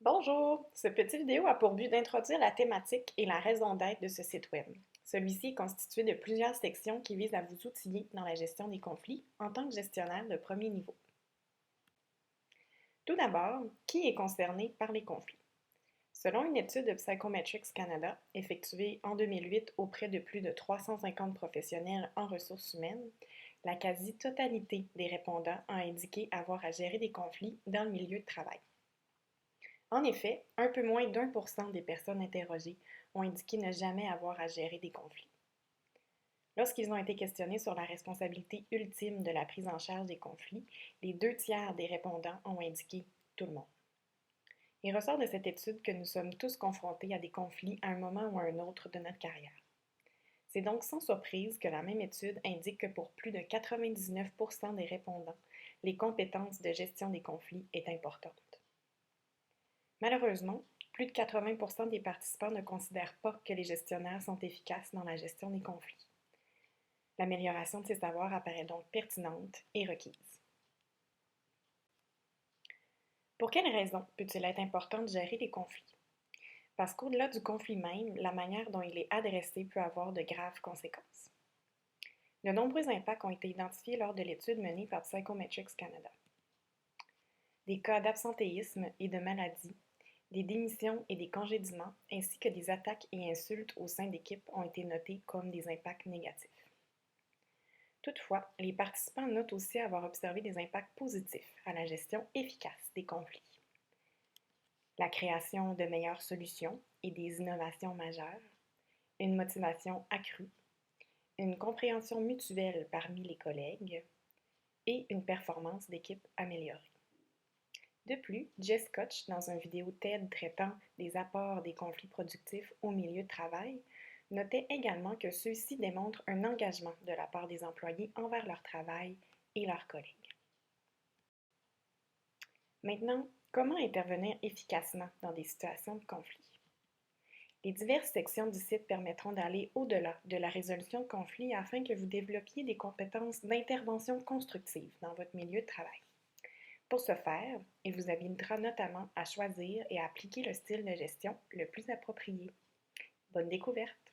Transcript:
Bonjour! Cette petite vidéo a pour but d'introduire la thématique et la raison d'être de ce site web. Celui-ci est constitué de plusieurs sections qui visent à vous outiller dans la gestion des conflits en tant que gestionnaire de premier niveau. Tout d'abord, qui est concerné par les conflits? Selon une étude de Psychometrics Canada, effectuée en 2008 auprès de plus de 350 professionnels en ressources humaines, la quasi-totalité des répondants a indiqué avoir à gérer des conflits dans le milieu de travail. En effet, un peu moins d'1% des personnes interrogées ont indiqué ne jamais avoir à gérer des conflits. Lorsqu'ils ont été questionnés sur la responsabilité ultime de la prise en charge des conflits, les 2 tiers des répondants ont indiqué tout le monde. Il ressort de cette étude que nous sommes tous confrontés à des conflits à un moment ou à un autre de notre carrière. C'est donc sans surprise que la même étude indique que pour plus de 99% des répondants, les compétences de gestion des conflits est importante. Malheureusement, plus de 80% des participants ne considèrent pas que les gestionnaires sont efficaces dans la gestion des conflits. L'amélioration de ces savoirs apparaît donc pertinente et requise. Pour quelles raisons peut-il être important de gérer les conflits? Parce qu'au-delà du conflit même, la manière dont il est adressé peut avoir de graves conséquences. De nombreux impacts ont été identifiés lors de l'étude menée par Psychometrics Canada. Des cas d'absentéisme et de maladie, des démissions et des congédiements, ainsi que des attaques et insultes au sein d'équipes ont été notés comme des impacts négatifs. Toutefois, les participants notent aussi avoir observé des impacts positifs à la gestion efficace des conflits. La création de meilleures solutions et des innovations majeures, une motivation accrue, une compréhension mutuelle parmi les collègues et une performance d'équipe améliorée. De plus, Jess Koch, dans une vidéo TED traitant des apports des conflits productifs au milieu de travail, notait également que ceux-ci démontrent un engagement de la part des employés envers leur travail et leurs collègues. Maintenant, comment intervenir efficacement dans des situations de conflit? Les diverses sections du site permettront d'aller au-delà de la résolution de conflits afin que vous développiez des compétences d'intervention constructive dans votre milieu de travail. Pour ce faire, il vous invitera notamment à choisir et à appliquer le style de gestion le plus approprié. Bonne découverte!